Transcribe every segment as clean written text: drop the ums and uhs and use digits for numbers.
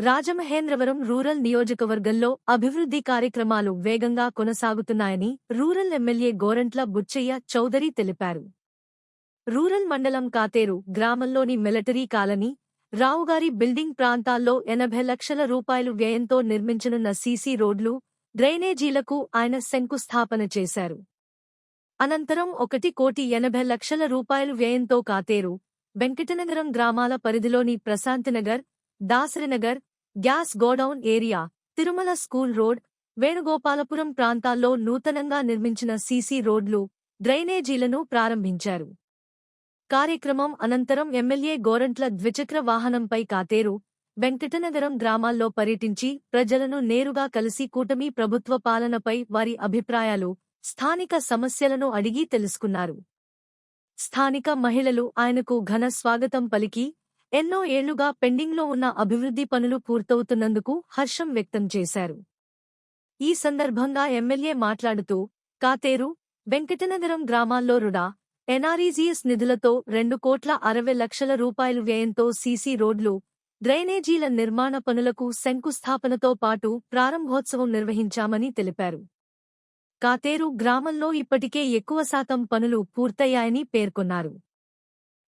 Rajamahendravaram rural నియోజకవర్గంలో అభివృద్ధి కార్యక్రమాలు వేగంగా కొనసాగుతున్నాయని రూరల్ ఎమ్మెల్యే గోరంట్ల బుచ్చయ్య చౌదరి తెలిపారు. రూరల్ మండలం కాతేరు గ్రామంలోని మిలిటరీ కాలనీ, రావుగారి బిల్డింగ్ ప్రాంతాల్లో 80 లక్షల రూపాయలు వ్యయంతో నిర్మించనున్న సీసీ రోడ్లు, డ్రైనేజీలకు ఆయన శంకుస్థాపన చేశారు. అనంతరం 1,80,00,000 రూపాయలు వ్యయంతో కాతేరు, వెంకటనగరం గ్రామాల పరిధిలోని Prashanthinagar, Dasarinagar, gas godown area, Tirumala school road, Venugopalapuram ప్రాంతాల్లో నూతనంగా నిర్మించిన సీసీ రోడ్లు, డ్రైనేజీలను ప్రారంభించారు. కార్యక్రమం అనంతరం ఎమ్మెల్యే గోరంట్ల ద్విచక్ర వాహనంపై కాతేరు, వెంకటనగరం గ్రామాల్లో పర్యటించి ప్రజలను నేరుగా కలిసి కూటమి ప్రభుత్వ పాలనపై వారి అభిప్రాయాలు, స్థానిక సమస్యలను అడిగి తెలుసుకున్నారు. స్థానిక మహిళలు ఆయనకు ఘన స్వాగతం పలికి ఎన్నో ఏళ్లుగా పెండింగ్లో ఉన్న అభివృద్ధి పనులు పూర్తవుతున్నందుకు హర్షం వ్యక్తం చేశారు. ఈ సందర్భంగా ఎమ్మెల్యే మాట్లాడుతూ, కాతేరు, వెంకటనగరం గ్రామాల్లో రుడా, ఎన్ఆర్ఈజీఎస్ నిధులతో 2,60,00,000 రూపాయలు వ్యయంతో సీసీ రోడ్లు, డ్రైనేజీల నిర్మాణ పనులకు శంకుస్థాపనతో పాటు ప్రారంభోత్సవం నిర్వహించామని తెలిపారు. కాతేరు గ్రామంలో ఇప్పటికే ఎక్కువ శాతం పనులు పూర్తయ్యాయని పేర్కొన్నారు.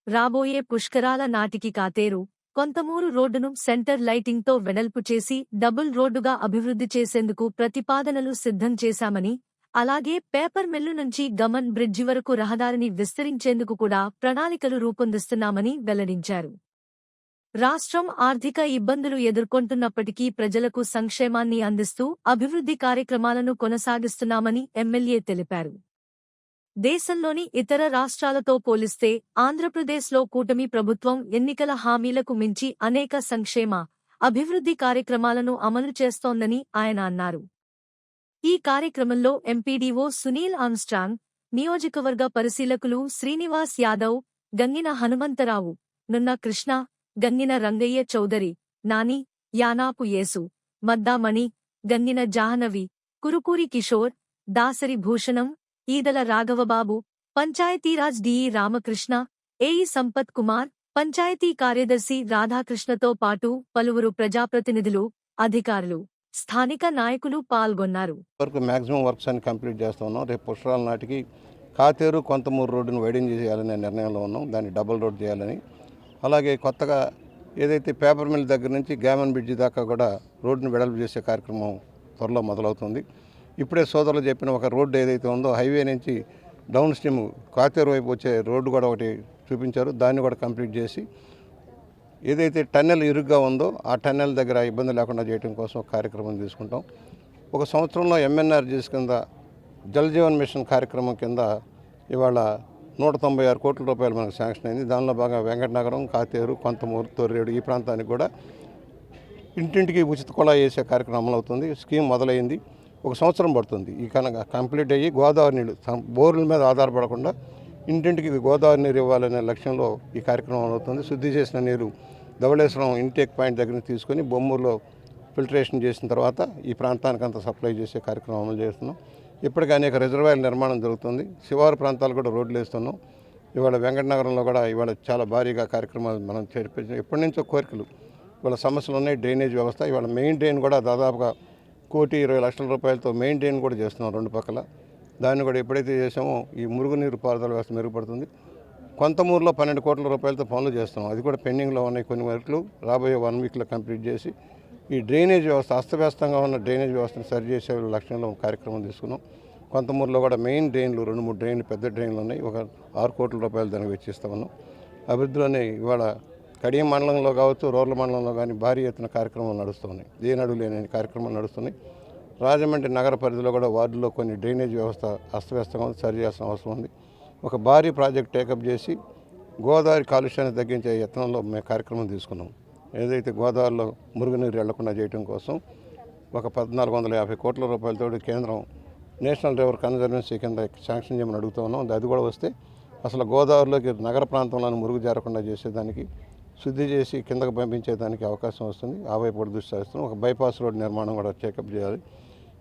రాబోయే పుష్కరాల నాటికి కాతేరు, కొంతమూరు రోడ్డును సెంటర్ లైటింగ్తో వెడల్పు చేసి డబుల్ రోడ్డుగా అభివృద్ధి చేసేందుకు ప్రతిపాదనలు సిద్ధం చేశామని, అలాగే పేపర్ మిల్లు నుంచి గమన్ బ్రిడ్జి వరకు రహదారిని విస్తరించేందుకు కూడా ప్రణాళికలు రూపొందిస్తున్నామని వెల్లడించారు. రాష్ట్రం ఆర్థిక ఇబ్బందులు ఎదుర్కొంటున్నప్పటికీ ప్రజలకు సంక్షేమాన్ని అందిస్తూ అభివృద్ధి కార్యక్రమాలను కొనసాగిస్తున్నామని ఎమ్మెల్యే తెలిపారు. దేశంలోని ఇతర రాష్ట్రాలతో పోలిస్తే ఆంధ్రప్రదేశ్లో కూటమి ప్రభుత్వం ఎన్నికల హామీలకు మించి అనేక సంక్షేమ, అభివృద్ధి కార్యక్రమాలను అమలు చేస్తోందని ఆయన అన్నారు. ఈ కార్యక్రమంలో ఎంపీడీఓ సునీల్ ఆమ్స్ట్రాంగ్, నియోజకవర్గ పరిశీలకులు శ్రీనివాస్ యాదవ్, గంగిన హనుమంతరావు, నున్న కృష్ణ, గంగిన రంగయ్య చౌదరి, నాని, యానాపు యేసు, మద్దామణి, గంగిన జాహ్నవి, కురుకూరి కిషోర్, దాసరి భూషణం, ఈదల రాఘవబాబు, పంచాయతీరాజ్ డిఈ రామకృష్ణ, ఏఈ సంపత్ కుమార్, పంచాయతీ కార్యదర్శి రాధాకృష్ణతో పాటు పలువురు ప్రజాప్రతినిధులు, అధికారులు, స్థానిక నాయకులు పాల్గొన్నారు. మాక్సిమం వర్క్స్ అని కంప్లీట్ చేస్తా ఉన్నాం. రేపు పుష్కరాల నాటికి కాతేరు కొంతమూరు రోడ్డును వైడింగ్ చేయాలనే నిర్ణయంలో ఉన్నాం. దాన్ని డబుల్ రోడ్ చేయాలని, అలాగే కొత్తగా ఏదైతే పేపర్ మిల్ దగ్గర నుంచి గ్యామన్ బ్రిడ్జి దాకా కూడా రోడ్డును వెడల్పు చేసే కార్యక్రమం త్వరలో మొదలవుతుంది. ఇప్పుడే సోదరులు చెప్పిన ఒక రోడ్డు ఏదైతే ఉందో హైవే నుంచి డౌన్ స్ట్రీమ్ కాతేరు వైపు వచ్చే రోడ్డు కూడా ఒకటి చూపించారు. దాన్ని కూడా కంప్లీట్ చేసి ఏదైతే టన్నెల్ ఇరుగ్గా ఉందో ఆ టన్నెల్ దగ్గర ఇబ్బంది లేకుండా చేయడం కోసం ఒక కార్యక్రమం తీసుకుంటాం. ఒక సంవత్సరంలో ఎంఎన్ఆర్జీఎస్ కింద జల్ జీవన్ మిషన్ కార్యక్రమం కింద ఇవాళ 196 కోట్ల రూపాయలు మనకు శాంక్షన్ అయింది. దానిలో బాగా వెంకటనగరం, కాతేరు, కొంతమూరు, తొర్రేడు ఈ ప్రాంతానికి కూడా ఇంటింటికి ఉచిత కుళాయి వేసే కార్యక్రమం అమలవుతుంది. స్కీమ్ మొదలైంది. ఒక సంవత్సరం పడుతుంది. ఈ కనుక కంప్లీట్ అయ్యి గోదావరి నీళ్ళు బోర్ల మీద ఆధారపడకుండా ఇంటింటికి గోదావరి నీరు ఇవ్వాలనే లక్ష్యంలో ఈ కార్యక్రమం అవుతుంది. శుద్ధి చేసిన నీరు ధవళేశ్వరం ఇంటేక్ పాయింట్ దగ్గర నుంచి తీసుకొని బొమ్మూరులో ఫిల్టరేషన్ చేసిన తర్వాత ఈ ప్రాంతానికి అంతా సప్లై చేసే కార్యక్రమం అమలు చేస్తున్నాం. ఇప్పటికీ అనేక రిజర్వాయర్ల నిర్మాణం జరుగుతుంది. శివారు ప్రాంతాలు కూడా రోడ్లు వేస్తున్నాం. ఇవాళ వెంకటనగరంలో కూడా ఇవాళ చాలా భారీగా కార్యక్రమాలు మనం చేర్పించాం. ఎప్పటి నుంచో కోరికలు, ఇవాళ సమస్యలు ఉన్నాయి. డ్రైనేజ్ వ్యవస్థ ఇవాళ మెయిన్ డ్రైన్ కూడా దాదాపుగా 1,20,00,000 రూపాయలతో మెయిన్ డ్రైన్ కూడా చేస్తున్నాం రెండు పక్కల. దాన్ని కూడా ఎప్పుడైతే చేసామో ఈ మురుగునీరు పారుదల వ్యవస్థ మెరుగుపడుతుంది. కొంతమూరులో 12 కోట్ల రూపాయలతో పనులు చేస్తున్నాం. అది కూడా పెండింగ్లో ఉన్నాయి. కొన్ని వర్క్లు రాబోయే 1 వీక్లో కంప్లీట్ చేసి ఈ డ్రైనేజ్ వ్యవస్థ, అస్తవ్యస్తంగా ఉన్న డ్రైనేజ్ వ్యవస్థను సరిచేసే లక్ష్యంలో కార్యక్రమం తీసుకున్నాం. కొంతమూరులో కూడా మెయిన్ డ్రైన్లు 2-3 డ్రైన్లు, పెద్ద డ్రైన్లు ఉన్నాయి. ఒక 6 కోట్ల రూపాయలు దానికి వెచ్చిస్తా ఉన్నాం. అభివృద్ధిలోనే ఇవాళ కడియం మండలంలో కావచ్చు, రూరల్ మండలంలో కానీ భారీ ఎత్తున కార్యక్రమాలు నడుస్తున్నాయి. ఏనాడు లేని కార్యక్రమాలు నడుస్తున్నాయి. రాజమండ్రి నగర పరిధిలో కూడా వార్డులో కొన్ని డ్రైనేజ్ వ్యవస్థ అస్తవ్యస్తంగా సరి చేయాల్సిన అవసరం ఉంది. ఒక భారీ ప్రాజెక్ట్ టేకప్ చేసి గోదావరి కాలుష్యాన్ని తగ్గించే యత్నంలో మేము కార్యక్రమం తీసుకున్నాం. ఏదైతే గోదావరిలో మురుగునీరు వెళ్లకుండా చేయడం కోసం ఒక 1,450 కోట్ల రూపాయలతో కేంద్రం నేషనల్ రివర్ కన్జర్వెన్సీ కింద శాంక్షన్ చేయమని అడుగుతూ ఉన్నాం. అది కూడా వస్తే అసలు గోదావరిలోకి నగర ప్రాంతంలో మురుగు జారకుండా చేసేదానికి, శుద్ధి చేసి కిందకు పంపించేదానికి అవకాశం వస్తుంది. ఆ వైపు కూడా దృష్టి సారిస్తున్నాం. ఒక బైపాస్ రోడ్ నిర్మాణం కూడా టేకప్ చేయాలి.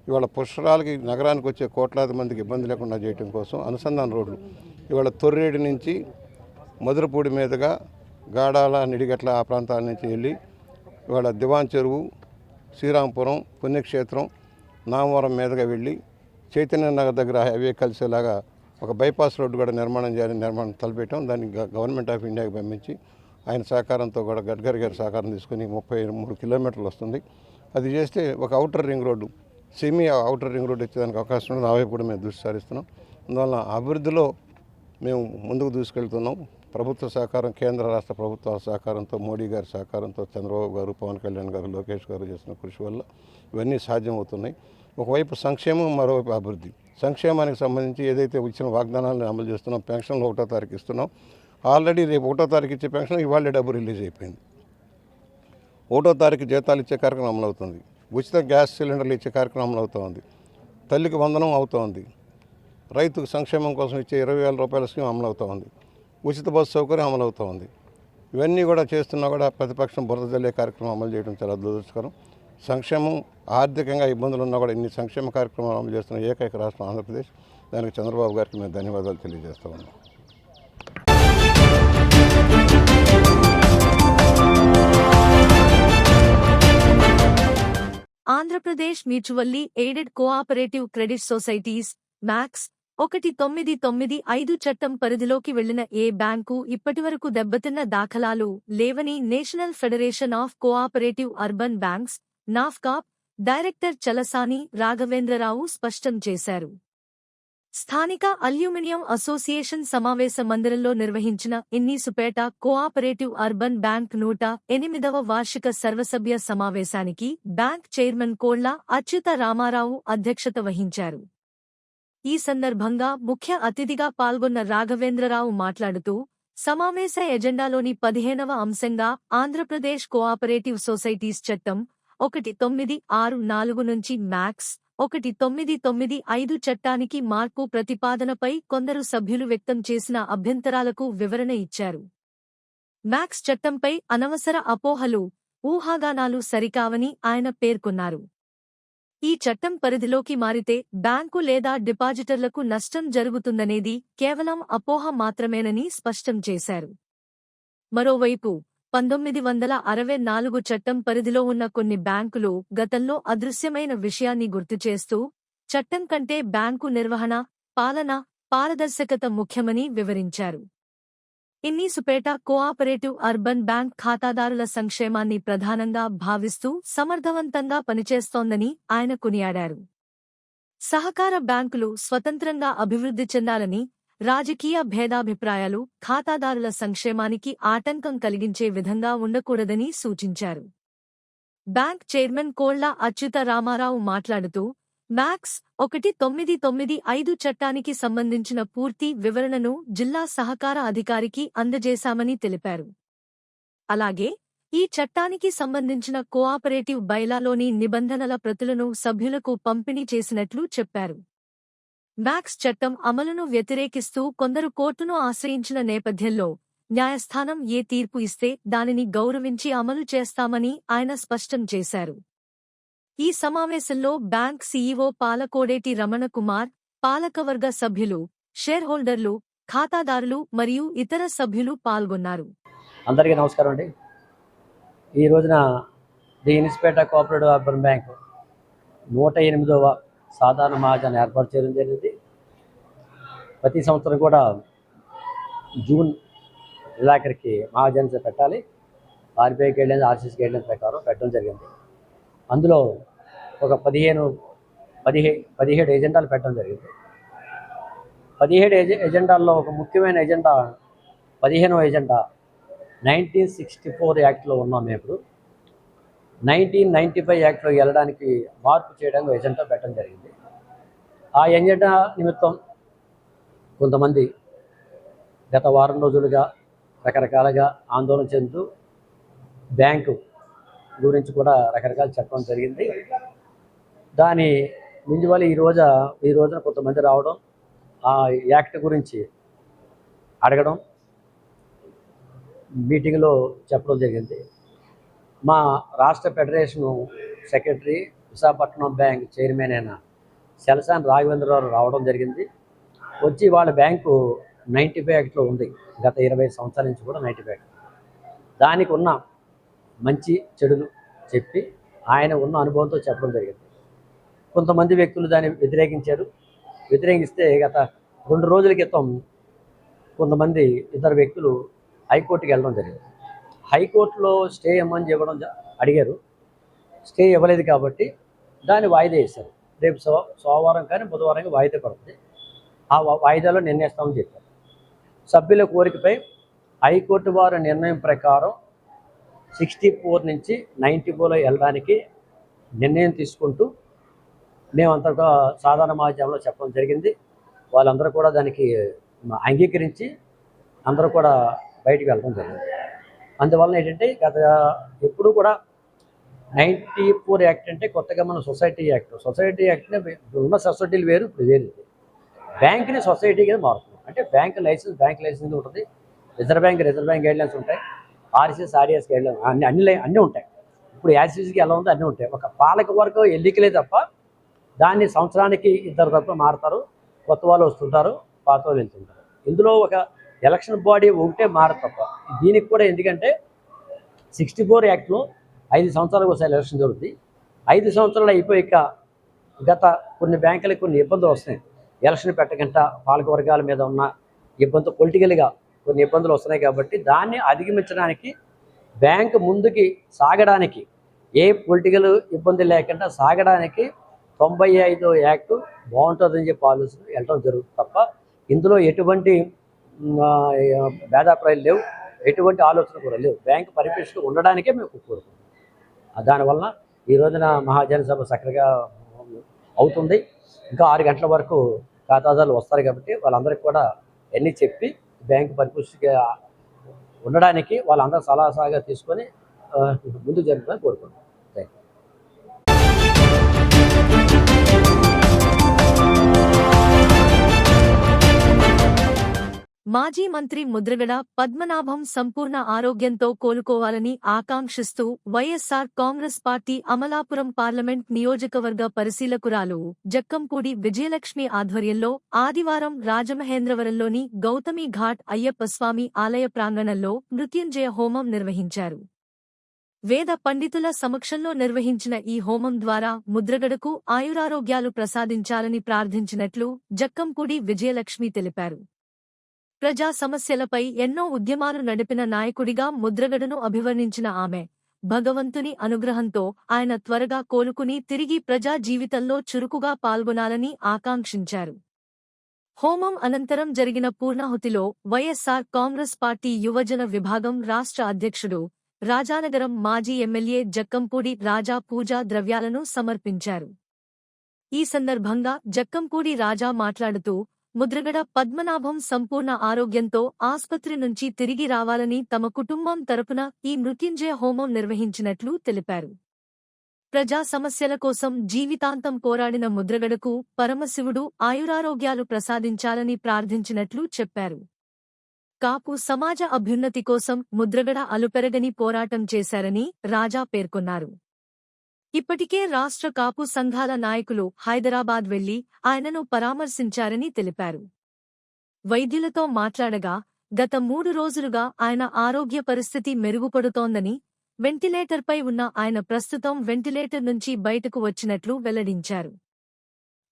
ఇవాళ పుష్కరాలకి నగరానికి వచ్చే కోట్లాది మందికి ఇబ్బంది లేకుండా చేయడం కోసం అనుసంధాన రోడ్లు ఇవాళ తొర్రేడు నుంచి మధురపూడి మీదుగా గాడాల, నిడిగట్ల ఆ ప్రాంతాల నుంచి వెళ్ళి ఇవాళ దివాన్ చెరువు, శ్రీరాంపురం పుణ్యక్షేత్రం, నామవరం మీదుగా వెళ్ళి చైతన్య నగర్ దగ్గర హైవే కలిసేలాగా ఒక బైపాస్ రోడ్డు కూడా నిర్మాణం తలపెట్టాం. దాన్ని గవర్నమెంట్ ఆఫ్ ఇండియాకి పంపించి ఆయన సహకారంతో కూడా గడ్కరీ గారి సహకారం తీసుకుని 33 కిలోమీటర్లు వస్తుంది. అది చేస్తే ఒక outer ring road, semi outer ring road వచ్చేదానికి అవకాశం ఉంది. ఆ వైపు కూడా మేము దృష్టి సారిస్తున్నాం. అందువల్ల అభివృద్ధిలో మేము ముందుకు దూసుకెళ్తున్నాం. ప్రభుత్వ సహకారం, కేంద్ర రాష్ట్ర ప్రభుత్వాల సహకారంతో, మోడీ గారి సహకారంతో, చంద్రబాబు గారు, పవన్ కళ్యాణ్ గారు, లోకేష్ గారు చేసిన కృషి వల్ల ఇవన్నీ సాధ్యమవుతున్నాయి. ఒకవైపు సంక్షేమం, మరోవైపు అభివృద్ధి. సంక్షేమానికి సంబంధించి ఏదైతే ఇచ్చిన వాగ్దానాలను అమలు చేస్తున్నాం, పెన్షన్లు 1వ తారీఖు ఇస్తున్నాం. ఆల్రెడీ రేపు 1వ తారీఖు ఇచ్చే పెన్షన్ ఇవాళ డబ్బు రిలీజ్ అయిపోయింది. 1వ తారీఖు జీతాలు ఇచ్చే కార్యక్రమం అమలవుతుంది. ఉచిత గ్యాస్ సిలిండర్లు ఇచ్చే కార్యక్రమం అమలవుతోంది. తల్లికి వందనం అవుతోంది. రైతు సంక్షేమం కోసం ఇచ్చే 20,000 రూపాయల స్కీమ్ అమలవుతోంది. ఉచిత బస్సు సౌకర్యం అమలవుతోంది. ఇవన్నీ కూడా చేస్తున్నా కూడా ప్రతిపక్షం బురద జల్లే కార్యక్రమం అమలు చేయడం చాలా దురదృష్టకరం. సంక్షేమం, ఆర్థికంగా ఇబ్బందులు ఉన్నా కూడా ఇన్ని సంక్షేమ కార్యక్రమాలు అమలు చేస్తున్న ఏకైక రాష్ట్రం ఆంధ్రప్రదేశ్. దానికి చంద్రబాబు గారికి మేము ధన్యవాదాలు తెలియజేస్తా ఉన్నాం. Andhra Pradesh mutually aided cooperative credit societies max 1995 చట్టం పరిధిలోకి వెళ్లిన ఏ బ్యాంకు ఇప్పటివరకు దెబ్బతిన్న దాఖలాలు లేవని national federation of cooperative urban banks NAFCUB director Chalasani Raghavendra Rao స్పష్టం చేశారు. స్థానిక అల్యూమినియం అసోసియేషన్ సమావేశ మందిరంలో నిర్వహించిన ఇన్నీసుపేట కోఆపరేటివ్ అర్బన్ బ్యాంక్ 108వ వార్షిక సర్వసభ్య సమావేశానికి బ్యాంక్ చైర్మన్ కోళ్ల అచ్యుత రామారావు అధ్యక్షత వహించారు. ఈ సందర్భంగా ముఖ్య అతిథిగా పాల్గొన్న రాఘవేంద్రరావు మాట్లాడుతూ, సమావేశ ఎజెండాలోని 15వ అంశంగా ఆంధ్రప్రదేశ్ కోఆపరేటివ్ సొసైటీస్ చట్టం 1964 నుంచి మ్యాక్స్ 1995 చట్టానికి మార్పు ప్రతిపాదనపై కొందరు సభ్యులు వ్యక్తం చేసిన అభ్యంతరాలకు వివరణ ఇచ్చారు. మ్యాక్స్ చట్టంపై అనవసర అపోహలు, ఊహాగానాలు సరికావని ఆయన పేర్కొన్నారు. ఈ చట్టం పరిధిలోకి మారితే బ్యాంకు లేదా డిపాజిటర్లకు నష్టం జరుగుతుందనేది కేవలం అపోహ మాత్రమేనని స్పష్టం చేశారు. మరోవైపు 1964 చట్టం పరిధిలో ఉన్న కొన్ని బ్యాంకులు గతంలో అదృశ్యమైన విషయాన్ని గుర్తుచేస్తూ, చట్టం కంటే బ్యాంకు నిర్వహణ, పాలన, పారదర్శకత ముఖ్యమని వివరించారు. ఇన్నీసుపేట కోఆపరేటివ్ అర్బన్ బ్యాంక్ ఖాతాదారుల సంక్షేమాన్ని ప్రధానంగా భావిస్తూ సమర్థవంతంగా పనిచేస్తోందని ఆయన కొనియాడారు. సహకార బ్యాంకులు స్వతంత్రంగా అభివృద్ధి చెందాలని, రాజకీయ భేదాభిప్రాయాలు ఖాతాదారుల సంక్షేమానికి ఆటంకం కలిగించే విధంగా ఉండకూడదని సూచించారు. బ్యాంక్ చైర్మన్ కోళ్ల అచ్యుత రామారావు మాట్లాడుతూ, మ్యాక్స్ 1995 చట్టానికి సంబంధించిన పూర్తి వివరణను జిల్లా సహకార అధికారికి అందజేశామని తెలిపారు. అలాగే ఈ చట్టానికి సంబంధించిన కోఆపరేటివ్ బైలాలోని నిబంధనల ప్రతులను సభ్యులకు పంపిణీ చేసినట్లు చెప్పారు. మ్యాక్స్ చట్టం అమలును వ్యతిరేకిస్తూ కొందరు కోర్టును ఆశ్రయించిన నేపథ్యంలో న్యాయస్థానం ఏ తీర్పు ఇస్తే దానిని గౌరవించి అమలు చేస్తామని ఆయన స్పష్టం చేశారు. ఈ సమావేశంలో బ్యాంక్ సీఈఓ పాలకోడేటి రమణ కుమార్, పాలకవర్గ సభ్యులు, షేర్ హోల్డర్లు, ఖాతాదారులు మరియు ఇతర సభ్యులు పాల్గొన్నారు. అందరికీ నమస్కారం అండి. ఈ రోజున the Innisupeta cooperative urban bank 108వ సాధారణ మహాజన్ ఏర్పాటు చేయడం జరిగింది. ప్రతి సంవత్సరం కూడా జూన్ నెలాఖరికి మహాజన్స్ పెట్టాలి. ఆర్బీఐ గైడ్లైన్స్, ఆర్సీసీ గైడ్లైన్స్ ప్రకారం పెట్టడం జరిగింది. అందులో ఒక 17 ఎజెండాలు పెట్టడం జరిగింది. 17 ఎజెండాల్లో ఒక ముఖ్యమైన ఎజెండా 15వ ఎజెండా 1964 యాక్ట్లో ఉన్నాం. మేము ఇప్పుడు 1995 యాక్ట్లోకి వెళ్ళడానికి మార్పు చేయడానికి ఎజెండా పెట్టడం జరిగింది. ఆ ఎజెండా నిమిత్తం కొంతమంది గత వారం రోజులుగా రకరకాలుగా ఆందోళన చెందుతూ బ్యాంకు గురించి కూడా రకరకాలు చెప్పడం జరిగింది. దాని మింజువలి ఈ రోజున కొంతమంది రావడం, ఆ యాక్ట్ గురించి అడగడం, మీటింగ్లో చెప్పడం జరిగింది. మా రాష్ట్ర federation secretary, Visakhapatnam bank chairman అయిన చలసాని రాఘవేంద్రరావు రావడం జరిగింది. వచ్చి వాళ్ళ బ్యాంకు 95 యాక్ట్లో ఉంది. గత 20 సంవత్సరాల నుంచి కూడా 95 యాక్ట్. దానికి ఉన్న మంచి చెడులు చెప్పి ఆయన ఉన్న అనుభవంతో చెప్పడం జరిగింది. కొంతమంది వ్యక్తులు దాన్ని వ్యతిరేకించారు. వ్యతిరేకిస్తే గత 2 రోజుల క్రితం కొంతమంది ఇద్దరు వ్యక్తులు హైకోర్టుకి వెళ్ళడం జరిగింది. హైకోర్టులో స్టే ఇవ్వమని అడిగారు. స్టే ఇవ్వలేదు కాబట్టి దాన్ని వాయిదా వేశారు. రేపు సోమవారం కానీ బుధవారం వాయిదా పడుతుంది. ఆ వాయిదాలో నిర్ణయిస్తామని చెప్పారు. సభ్యుల కోరికపై హైకోర్టు వారి నిర్ణయం ప్రకారం 64 నుంచి 94లో వెళ్ళడానికి నిర్ణయం తీసుకుంటూ మేమంతా సాధారణ మాధ్యమంలో చెప్పడం జరిగింది. వాళ్ళందరూ కూడా దానికి అంగీకరించి అందరూ కూడా బయటికి వెళ్ళడం జరిగింది. అందువలన ఏంటంటే ఎప్పుడు కూడా 94 యాక్ట్ అంటే కొత్తగా మన సొసైటీ యాక్ట్నే ఉన్న సొసైటీలు వేరు, ఇప్పుడు వేరు. బ్యాంక్ని సొసైటీగా మారుతుంది. అంటే బ్యాంక్ లైసెన్స్ ఉంటుంది, రిజర్వ్ బ్యాంక్ గైడ్లైన్స్ ఉంటాయి, ఆర్డిఎస్ గైడ్లైన్స్ అన్నీ ఉంటాయి. ఇప్పుడు యాసిస్కి ఎలా ఉందో అన్నీ ఉంటాయి. ఒక పాలక వర్గం ఎన్నికలే తప్ప దాన్ని సంవత్సరానికి ఇద్దరు తప్ప మారుతారు, కొత్త వాళ్ళు వస్తుంటారు, పాత వాళ్ళు వెళ్తుంటారు. ఇందులో ఒక ఎలక్షన్ బాడీ ఒకటే మారదు తప్ప. దీనికి కూడా ఎందుకంటే 64 యాక్ట్లో 5 సంవత్సరాలకు ఒకసారి ఎలక్షన్ జరుగుతుంది. 5 సంవత్సరాలు అయిపోయాక గత కొన్ని బ్యాంకులకు కొన్ని ఇబ్బందులు వస్తున్నాయి. ఎలక్షన్ పెట్టకుండా పాలక వర్గాల మీద ఉన్న ఇబ్బందులు, పొలిటికల్గా కొన్ని ఇబ్బందులు వస్తున్నాయి. కాబట్టి దాన్ని అధిగమించడానికి బ్యాంకు ముందుకి సాగడానికి, ఏ పొలిటికల్ ఇబ్బంది లేకుండా సాగడానికి 95 యాక్టు బాగుంటుందని చెప్పి ఆలోచన వెళ్ళడం జరుగుతుంది తప్ప ఇందులో ఎటువంటి భేదాభిప్రాయాలు లేవు, ఎటువంటి ఆలోచన కూడా లేవు. బ్యాంకు పరిరక్షణ ఉండడానికే మేము కోరుకుంటాం. దానివల్ల ఈ రోజున మహాజన సభ చక్కగా అవుతుంది. ఇంకా 6 గంటల వరకు ఖాతాదారులు వస్తారు కాబట్టి వాళ్ళందరికీ కూడా అన్నీ చెప్పి బ్యాంకు పరిపుష్టిగా ఉండడానికి వాళ్ళందరూ సలహా తీసుకొని ముందు జరుగుతుందని కోరుకుంటున్నాం. మాజీ మంత్రి ముద్రగడ పద్మనాభం సంపూర్ణ ఆరోగ్యంతో కోలుకోవాలని ఆకాంక్షిస్తూ వైఎస్సార్ కాంగ్రెస్ పార్టీ అమలాపురం పార్లమెంట్ నియోజకవర్గ పరిశీలకురాలు జక్కంపూడి విజయలక్ష్మి ఆధ్వర్యంలో ఆదివారం రాజమహేంద్రవరంలోని గౌతమి ఘాట్ అయ్యప్పస్వామి ఆలయ ప్రాంగణంలో మృత్యుంజయ హోమం నిర్వహించారు. వేద పండితుల సమక్షంలో నిర్వహించిన ఈ హోమం ద్వారా ముద్రగడకు ఆయురారోగ్యాలు ప్రసాదించాలని ప్రార్థించినట్లు జక్కంపూడి విజయలక్ష్మి తెలిపారు. ప్రజా సమస్యలపై ఎన్నో ఉద్యమాలు నడిపిన నాయకుడిగా ముద్రగడను అభివర్ణించిన ఆమె, భగవంతుని అనుగ్రహంతో ఆయన త్వరగా కోలుకుని తిరిగి ప్రజా జీవితంలో చురుకుగా పాల్గొనాలని ఆకాంక్షించారు. హోమం అనంతరం జరిగిన పూర్ణాహుతిలో వైఎస్సార్ కాంగ్రెస్ పార్టీ యువజన విభాగం రాష్ట్ర అధ్యక్షుడు, రాజానగరం మాజీ ఎమ్మెల్యే జక్కంపూడి రాజా పూజా ద్రవ్యాలను సమర్పించారు. ఈ సందర్భంగా జక్కంపూడి రాజా మాట్లాడుతూ, ముద్రగడ పద్మనాభం సంపూర్ణ ఆరోగ్యంతో ఆస్పత్రి నుంచి తిరిగి రావాలని తమ కుటుంబం తరపున ఈ మృత్యుంజయ హోమం నిర్వహించినట్లు తెలిపారు. ప్రజా సమస్యల కోసం జీవితాంతం పోరాడిన ముద్రగడకు పరమశివుడు ఆయురారోగ్యాలు ప్రసాదించాలని ప్రార్థించినట్లు చెప్పారు. కాపు సమాజ అభ్యున్నతి కోసం ముద్రగడ అలుపెరగని పోరాటం చేశారని రాజా పేర్కొన్నారు. ఇప్పటికే రాష్ట్ర కాపు సంఘాల నాయకులు హైదరాబాద్ వెళ్లి ఆయనను పరామర్శించారని తెలిపారు. వైద్యులతో మాట్లాడగా గత 3 రోజులుగా ఆయన ఆరోగ్య పరిస్థితి మెరుగుపడుతోందని, వెంటిలేటర్పై ఉన్న ఆయన ప్రస్తుతం వెంటిలేటర్ నుంచి బయటకు వచ్చినట్లు వెల్లడించారు.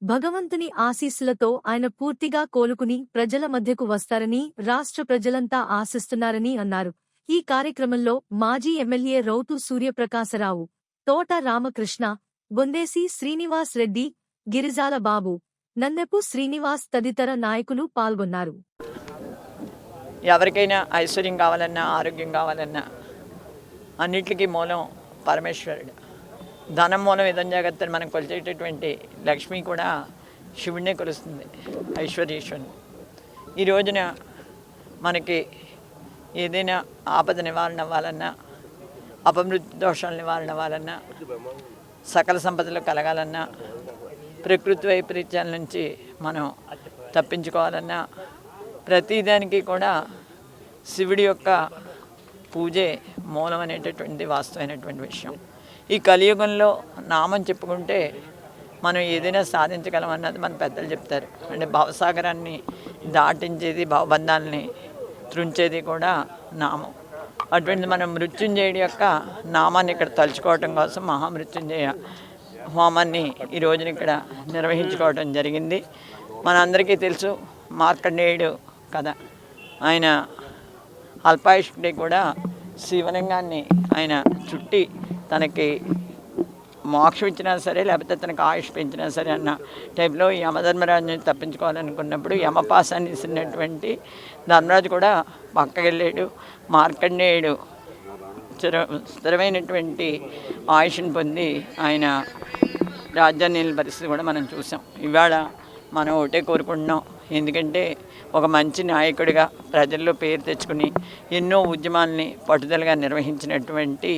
భగవంతుని ఆశీస్సులతో ఆయన పూర్తిగా కోలుకుని ప్రజల మధ్యకు వస్తారని రాష్ట్ర ప్రజలంతా ఆశిస్తున్నారని అన్నారు. ఈ కార్యక్రమంలో మాజీ ఎమ్మెల్యే రౌతు సూర్యప్రకాశరావు, తోట రామకృష్ణ, బొందేసి శ్రీనివాస్ రెడ్డి, గిరిజాల బాబు, నన్నెపు శ్రీనివాస్ తదితర నాయకులు పాల్గొన్నారు. ఎవరికైనా ఐశ్వర్యం కావాలన్నా, ఆరోగ్యం కావాలన్నా అన్నిటికీ మూలం పరమేశ్వరుడు. ధనం మూలం ఇదం జాగ్రత్తలు మనం కొలిచేటటువంటి లక్ష్మి కూడా శివుడినే కొలుస్తుంది, ఐశ్వర్యేశ్వరుని. ఈ రోజున మనకి ఏదైనా ఆపద నివారణ అవ్వాలన్నా, అపమృత్యు దోషాల నివారణ అవ్వాలన్నా, సకల సంపదలు కలగాలన్నా, ప్రకృతి వైపరీత్యాల నుంచి మనం తప్పించుకోవాలన్నా, ప్రతిదానికి కూడా శివుడి యొక్క పూజే మూలం అనేటటువంటి వాస్తవమైనటువంటి విషయం. ఈ కలియుగంలో నామం చెప్పుకుంటే మనం ఏదైనా సాధించగలం అన్నది మన పెద్దలు చెప్తారు. అంటే భవసాగరాన్ని దాటించేది, భవబంధాలని త్రుంచేది కూడా నామం. అటువంటి మనం మృత్యుంజయుడి యొక్క నామాన్ని ఇక్కడ తలుచుకోవటం కోసం మహామృత్యుంజయ హోమాన్ని ఈ రోజున ఇక్కడ నిర్వహించుకోవడం జరిగింది. మనందరికీ తెలుసు మార్కండేయుడు కథ. ఆయన అల్పాయుష్కుడి కూడా శివలింగాన్ని ఆయన చుట్టి తనకి మోక్షం ఇచ్చినా సరే లేకపోతే తనకు ఆయుష్ పెంచినా సరే అన్న టైప్లో ఈ యమధర్మరాజుని తప్పించుకోవాలనుకున్నప్పుడు యమపాసాన్ని ఇస్తున్నటువంటి ధర్మరాజు కూడా పక్కకి వెళ్ళాడు. మార్కండేయుడు స్థిరమైనటువంటి ఆయుష్ని పొంది ఆయన రాజ్యాన్ని పరిస్థితి కూడా మనం చూసాం. ఇవాళ మనం ఒకటే కోరుకుంటున్నాం, ఎందుకంటే ఒక మంచి నాయకుడిగా ప్రజల్లో పేరు తెచ్చుకుని ఎన్నో ఉద్యమాల్ని పట్టుదలగా నిర్వహించినటువంటి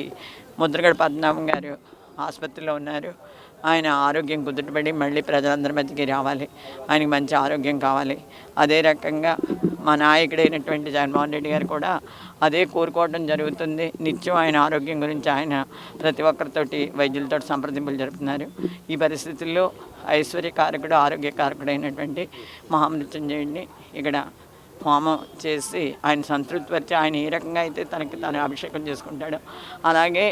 ముద్రగడ పద్మనాభం గారు ఆసుపత్రిలో ఉన్నారు. ఆయన ఆరోగ్యం కుదుటపడి మళ్ళీ ప్రజలందరి మధ్యకి రావాలి, ఆయనకి మంచి ఆరోగ్యం కావాలి. అదే రకంగా మా నాయకుడైనటువంటి జగన్మోహన్ రెడ్డి గారు కూడా అదే కోరుకోవడం జరుగుతుంది. నిత్యం ఆయన ఆరోగ్యం గురించి ఆయన ప్రతి ఒక్కరితోటి వైద్యులతో సంప్రదింపులు జరుపుతున్నారు. ఈ పరిస్థితుల్లో ఐశ్వర్యకారకుడు ఆరోగ్యకారకుడైనటువంటి మహామృత్యుంజయుడిని ఇక్కడ హోమం చేసి ఆయన సంతృప్తిపరిచి ఆయన ఏ రకంగా అయితే తనకి తను అభిషేకం చేసుకుంటాడో అలాగే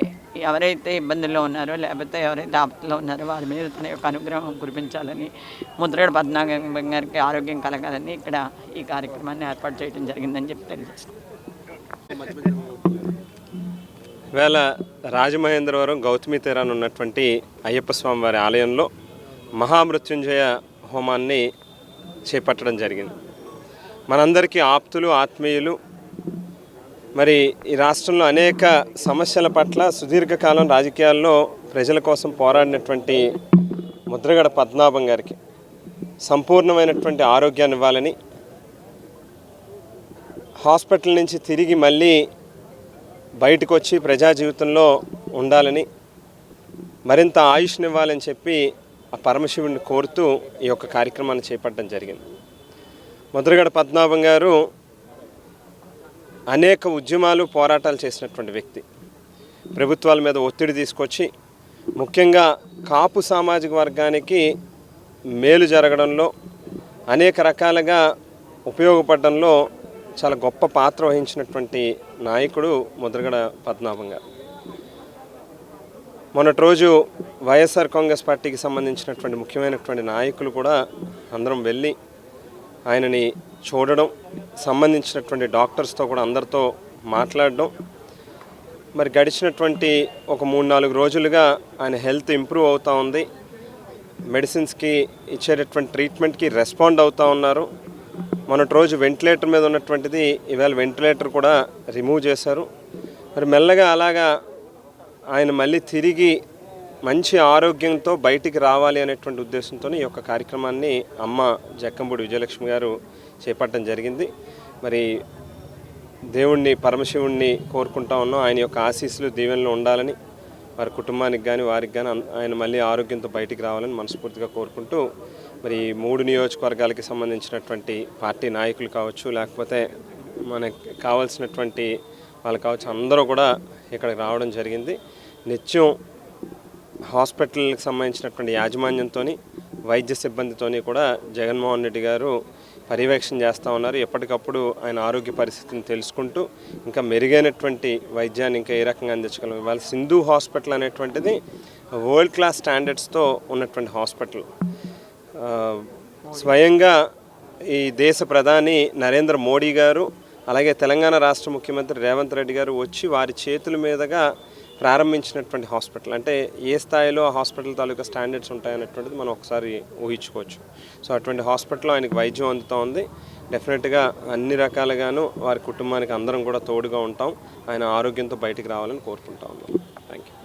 ఎవరైతే ఇబ్బందుల్లో ఉన్నారో లేకపోతే ఎవరైతే ఆపత్తులో ఉన్నారో వారి మీద తన యొక్క అనుగ్రహం కురిపించాలని ముద్రగడ పద్మనాభం గారికి ఆరోగ్యం కలగాలని ఇక్కడ ఈ కార్యక్రమాన్ని ఏర్పాటు చేయడం జరిగిందని చెప్పి తెలియజేస్తున్నాను. వేళ రాజమహేంద్రవరం గౌతమి తీరాన ఉన్నటువంటి అయ్యప్ప స్వామి వారి ఆలయంలో మహామృత్యుంజయ హోమాన్ని చేపట్టడం జరిగింది. మనందరికీ ఆప్తులు, ఆత్మీయులు, మరి ఈ రాష్ట్రంలో అనేక సమస్యల పట్ల సుదీర్ఘకాలం రాజకీయాల్లో ప్రజల కోసం పోరాడినటువంటి ముద్రగడ పద్మనాభం గారికి సంపూర్ణమైనటువంటి ఆరోగ్యాన్ని ఇవ్వాలని, హాస్పిటల్ నుంచి తిరిగి మళ్ళీ బయటకు వచ్చి ప్రజా జీవితంలో ఉండాలని, మరింత ఆయుష్నివ్వాలని చెప్పి ఆ పరమశివుడిని కోరుతూ ఈ యొక్క కార్యక్రమాన్ని చేపట్టడం జరిగింది. ముద్రగడ పద్మనాభం గారు అనేక ఉద్యమాలు, పోరాటాలు చేసినటువంటి వ్యక్తి. ప్రభుత్వాల మీద ఒత్తిడి తీసుకొచ్చి ముఖ్యంగా కాపు సామాజిక వర్గానికి మేలు జరగడంలో, అనేక రకాలుగా ఉపయోగపడడంలో చాలా గొప్ప పాత్ర వహించినటువంటి నాయకుడు ముద్రగడ పద్మనాభం గారు. మొన్నటి రోజు వైఎస్ఆర్ కాంగ్రెస్ పార్టీకి సంబంధించినటువంటి ముఖ్యమైనటువంటి నాయకులు కూడా అందరం వెళ్ళి ఆయనని చూడడం, సంబంధించినటువంటి డాక్టర్స్తో కూడా అందరితో మాట్లాడడం, మరి గడిచినటువంటి ఒక 3-4 రోజులుగా ఆయన హెల్త్ ఇంప్రూవ్ అవుతూ ఉంది. మెడిసిన్స్కి ఇచ్చేటటువంటి ట్రీట్మెంట్కి రెస్పాండ్ అవుతూ ఉన్నారు. మొన్నటి రోజు వెంటిలేటర్ మీద ఉన్నటువంటిది ఇవాళ వెంటిలేటర్ కూడా రిమూవ్ చేశారు. మరి మెల్లగా అలాగా ఆయన మళ్ళీ తిరిగి మంచి ఆరోగ్యంతో బయటికి రావాలి అనేటువంటి ఉద్దేశంతో ఈ యొక్క కార్యక్రమాన్ని అమ్మ జక్కంపూడి విజయలక్ష్మి గారు చేపట్టడం జరిగింది. మరి దేవుణ్ణి, పరమశివుణ్ణి కోరుకుంటా ఉన్నాం, ఆయన యొక్క ఆశీస్సులు దీవెనలు ఉండాలని, వారి కుటుంబానికి కానీ వారికి కానీ ఆయన మళ్ళీ ఆరోగ్యంతో బయటికి రావాలని మనస్ఫూర్తిగా కోరుకుంటూ, మరి 3 నియోజకవర్గాలకి సంబంధించినటువంటి పార్టీ నాయకులు కావచ్చు, లేకపోతే మనకి కావాల్సినటువంటి వాళ్ళు కావచ్చు, అందరూ కూడా ఇక్కడికి రావడం జరిగింది. నిత్యం హాస్పిటల్కి సంబంధించినటువంటి యాజమాన్యంతో, వైద్య సిబ్బందితో కూడా జగన్మోహన్ రెడ్డి గారు పర్యవేక్షణ చేస్తూ ఉన్నారు. ఎప్పటికప్పుడు ఆయన ఆరోగ్య పరిస్థితిని తెలుసుకుంటూ ఇంకా మెరుగైనటువంటి వైద్యాన్ని ఇంకా ఏ రకంగా అందించగలం. ఇవాళ సింధు హాస్పిటల్ అనేటువంటిది వరల్డ్ క్లాస్ స్టాండర్డ్స్తో ఉన్నటువంటి హాస్పిటల్. స్వయంగా ఈ దేశ ప్రధాని నరేంద్ర మోడీ గారు, అలాగే తెలంగాణ రాష్ట్ర ముఖ్యమంత్రి రేవంత్ రెడ్డి గారు వచ్చి వారి చేతుల మీదుగా ప్రారంభించినటువంటి హాస్పిటల్. అంటే ఏ స్థాయిలో ఆ హాస్పిటల్ తాలూకా స్టాండర్డ్స్ ఉంటాయనేటువంటిది మనం ఒకసారి ఊహించుకోవచ్చు. సో అటువంటి హాస్పిటల్లో ఆయనకు వైద్యం అందుతూ ఉంది. డెఫినెట్గా అన్ని రకాలుగాను వారి కుటుంబానికి అందరం కూడా తోడుగా ఉంటాం. ఆయన ఆరోగ్యంతో బయటికి రావాలని కోరుకుంటా ఉన్నాం. Thank you.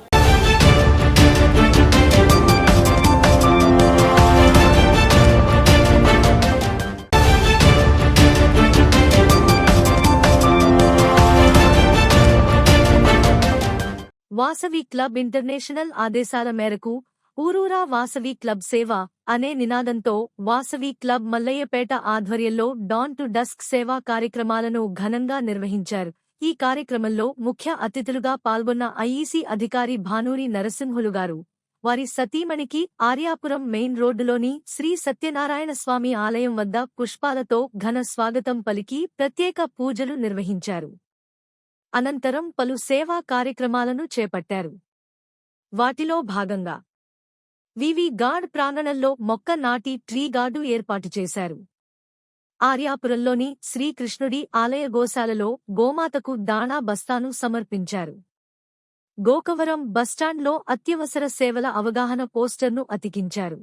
Vasavi club international ఆదేశాల మేరకు ఊరూరా వాసవి క్లబ్ సేవ అనే నినాదంతో వాసవి క్లబ్ మల్లయ్యపేట ఆధ్వర్యంలో డాన్ టు డస్క్ సేవా కార్యక్రమాలను ఘనంగా నిర్వహించారు. ఈ కార్యక్రమంలో ముఖ్య అతిథులుగా పాల్గొన్న ఐఈసీ అధికారి భానూరి నరసింహులు గారు వారి సతీమణికి ఆర్యాపురం మెయిన్ రోడ్డులోని శ్రీ సత్యనారాయణ స్వామి ఆలయం వద్ద పుష్పాలతో ఘన స్వాగతం పలికి ప్రత్యేక పూజలు నిర్వహించారు. అనంతరం పలు సేవా కార్యక్రమాలను చేపట్టారు. వాటిలో భాగంగా వివి గార్డ్ ప్రాంగణంలో మొక్క నాటి ట్రీ గార్డు ఏర్పాటు చేశారు. ఆర్యాపురంలోని శ్రీకృష్ణుడి ఆలయ గోశాలలో గోమాతకు దాణా బస్తాను సమర్పించారు. గోకవరం బస్టాండ్లో అత్యవసర సేవల అవగాహన పోస్టర్ను అతికించారు.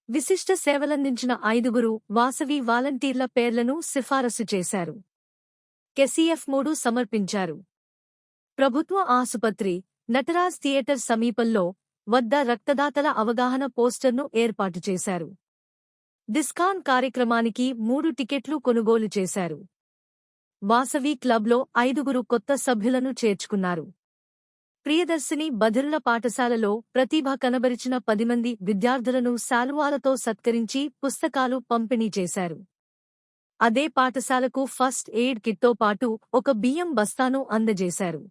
విశిష్ట సేవలందించిన 5 వాసవి వాలంటీర్ల పేర్లను సిఫారసు చేశారు. కెసిఎఫ్ 3 సమర్పించారు. ప్రభుత్వ ఆసుపత్రి, నటరాజ్ థియేటర్ సమీపంలో వద్ద రక్తదాతల అవగాహన పోస్టర్ను ఏర్పాటు చేశారు. డిస్కాన్ కార్యక్రమానికి 3 టికెట్లు కొనుగోలు చేశారు. వాసవి క్లబ్లో 5 కొత్త సభ్యులను చేర్చుకున్నారు. ప్రియదర్శిని బధిరుల పాఠశాలలో ప్రతిభ కనబరిచిన 10 మంది విద్యార్థులను శాలువాలతో సత్కరించి పుస్తకాలు పంపిణీ చేశారు. అదే పాఠశాలకు ఫస్ట్ ఎయిడ్ కిట్తో పాటు ఒక బియ్యం బస్తాను అందజేశారు.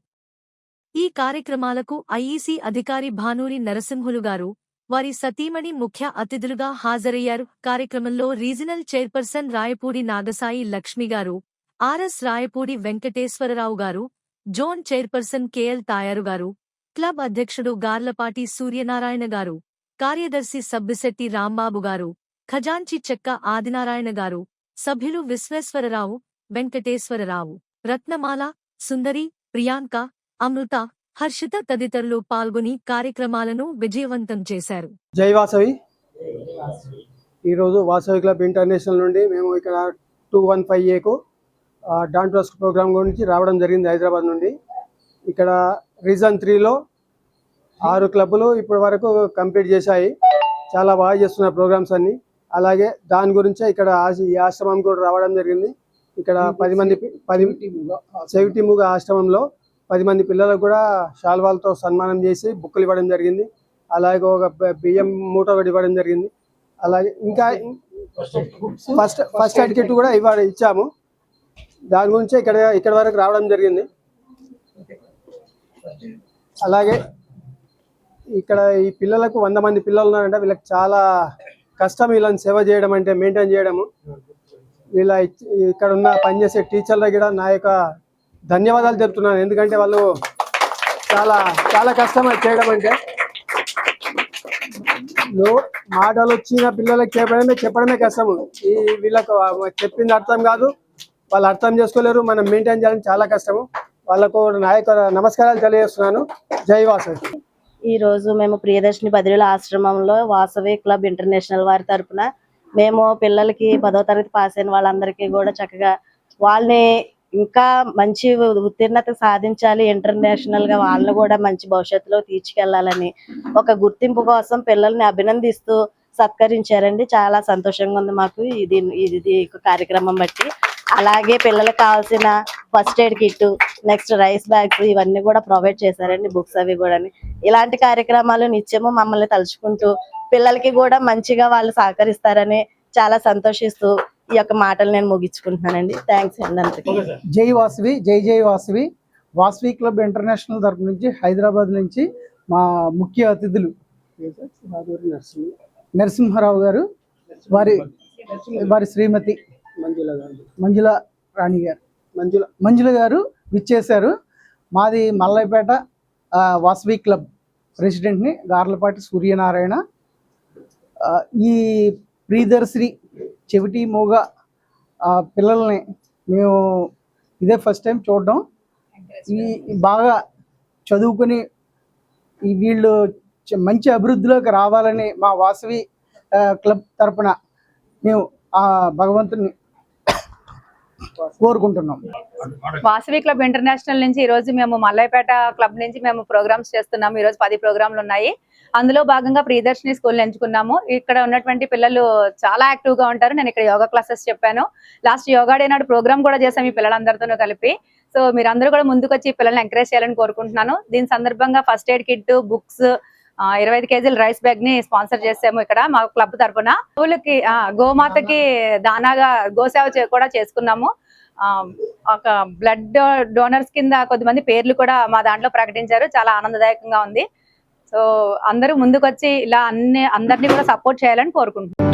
ఈ కార్యక్రమాలకు ఐఈసీ అధికారి భానూరి నరసింహులు గారు, వారి సతీమణి ముఖ్య అతిథులుగా హాజరయ్యారు. కార్యక్రమంలో రీజనల్ చైర్పర్సన్ రాయపూడి నాగసాయి లక్ష్మి గారు, ఆర్ఎస్ రాయపూడి వెంకటేశ్వరరావు గారు, జోన్ చైర్పర్సన్ కెఎల్ తాయారు గారు, క్లబ్ అధ్యక్షుడు గార్లపాటి సూర్యనారాయణ గారు, కార్యదర్శి సబ్బిశెట్టి రాంబాబు గారు, ఖజాంచి చెక్క ఆదినారాయణ గారు, సభ్యులు విశ్వేశ్వరరావు, వెంకటేశ్వరరావు, రత్నమాల, సుందరి, ప్రియాంక, అమృత, హర్షిత తదితరులు పాల్గొని కార్యక్రమాలను విజయవంతం చేశారు. జై వాసవి. ఈరోజు వాసవి క్లబ్ ఇంటర్నేషనల్ నుండి మేము ఇక్కడ 215A డాన్ ట్రస్ట్ ప్రోగ్రామ్ గురించి రావడం జరిగింది హైదరాబాద్ నుండి. ఇక్కడ రీజన్ 3లో 6 క్లబ్బులు ఇప్పటి వరకు కంప్లీట్ చేశాయి. చాలా బాగా చేస్తున్నారు ప్రోగ్రామ్స్ అన్ని. అలాగే దాని గురించే ఇక్కడ ఈ ఆశ్రమం కూడా రావడం జరిగింది. ఇక్కడ 10 మంది చెవిటిముగ ఆశ్రమంలో 10 మంది పిల్లలకు కూడా శాల్వాలతో సన్మానం చేసి బుక్కులు ఇవ్వడం జరిగింది. అలాగే ఒక బియ్యం మూట ఒకటి ఇవ్వడం జరిగింది. అలాగే ఇంకా ఫస్ట్ ఎయిడ్ కిట్ కూడా ఇచ్చాము. దాని గురించి ఇక్కడ వరకు రావడం జరిగింది. అలాగే ఇక్కడ ఈ పిల్లలకు 100 మంది పిల్లలు ఉన్నారంటే వీళ్ళకి చాలా కష్టం వీళ్ళని సేవ చేయడం అంటే మెయింటైన్ చేయడము. వీళ్ళ ఇక్కడ ఉన్న పనిచేసే టీచర్ల కూడా నా యొక్క ధన్యవాదాలు చెప్తున్నాను. ఎందుకంటే వాళ్ళు చాలా చాలా కష్టం చేయడం అంటే. మాటలు వచ్చిన పిల్లలకి చెప్పడమే కష్టము. వీళ్ళకు చెప్పింది అర్థం కాదు, వాళ్ళు అర్థం చేసుకోలేరు. మనం మెయింటైన్ చేయడం చాలా కష్టము. వాళ్ళకు నా యొక్క నమస్కారాలు తెలియజేస్తున్నాను. జై వాసవి. ఈరోజు మేము ప్రియదర్శిని బదిలీల ఆశ్రమంలో వాసవి క్లబ్ ఇంటర్నేషనల్ వారి తరఫున మేము పిల్లలకి 10వ తరగతి పాస్ అయిన వాళ్ళందరికీ కూడా చక్కగా వాళ్ళని ఇంకా మంచి ఉత్తీర్ణత సాధించాలి, ఇంటర్నేషనల్ గా వాళ్ళని కూడా మంచి భవిష్యత్తులో తీసుకెళ్లాలని ఒక గుర్తింపు కోసం పిల్లల్ని అభినందిస్తూ సత్కరించారండి. చాలా సంతోషంగా ఉంది మాకు ఇది కార్యక్రమం బట్టి. అలాగే పిల్లలకు కావాల్సిన first aid kit, next rice bags ఇవన్నీ కూడా ప్రొవైడ్ చేశారండి, బుక్స్ అవి కూడా. ఇలాంటి కార్యక్రమాలు నిత్యము మమ్మల్ని తలుచుకుంటూ పిల్లలకి కూడా మంచిగా వాళ్ళు సహకరిస్తారని చాలా సంతోషిస్తూ ఈ యొక్క మాటలు నేను ముగించుకుంటున్నానండి. థ్యాంక్స్ అండి. అంతకి జై వాసవి. జై వాసవి. వాసవి క్లబ్ ఇంటర్నేషనల్ తరఫు నుంచి హైదరాబాద్ నుంచి మా ముఖ్య అతిథులు నరసింహారావు గారు, వారి శ్రీమతి మంజుల రాణి గారు, మంజుల గారు విచ్చేశారు. మాది మల్లయ్యపేట వాసవి క్లబ్ ప్రెసిడెంట్ని గార్లపాటి సూర్యనారాయణ. ఈ ప్రియదర్శిని చెవిటి మూగ పిల్లల్ని మేము ఇదే ఫస్ట్ టైం చూడడం. బాగా చదువుకొని వీళ్ళు మంచి అభివృద్ధిలోకి రావాలని మా వాసవి క్లబ్ తరపున మేము భగవంతుని కోరుకుంటున్నాం. వాసవి క్లబ్ ఇంటర్నేషనల్ నుంచి ఈరోజు మేము మల్లయ్యపేట క్లబ్ నుంచి మేము ప్రోగ్రామ్స్ చేస్తున్నాము. ఈరోజు 10 ప్రోగ్రాంలు ఉన్నాయి. అందులో భాగంగా ప్రియదర్శిని స్కూల్ ఎంచుకున్నాము. ఇక్కడ ఉన్నటువంటి పిల్లలు చాలా యాక్టివ్ గా ఉంటారు. నేను ఇక్కడ యోగా క్లాసెస్ చెప్పాను. లాస్ట్ యోగా డే నాడు ప్రోగ్రామ్ కూడా చేసాం ఈ పిల్లలందరితో కలిపి. సో మీరందరూ కూడా ముందుకు వచ్చి పిల్లల్ని ఎంకరేజ్ చేయాలని కోరుకుంటున్నాను. దీని సందర్భంగా ఫస్ట్ ఎయిడ్ కిట్, బుక్స్, 25 కేజీల రైస్ బ్యాగ్ ని స్పాన్సర్ చేసాము ఇక్కడ మా క్లబ్ తరఫున. స్కూల్కి గోమాతకి దానాగా గోసేవ కూడా చేసుకున్నాము. ఒక బ్లడ్ డోనర్స్ కింద కొద్దిమంది పేర్లు కూడా మా దాంట్లో ప్రకటించారు. చాలా ఆనందదాయకంగా ఉంది. సో అందరూ ముందుకు వచ్చి ఇలా అందరినీ కూడా సపోర్ట్ చేయాలని కోరుకుంటున్నాను.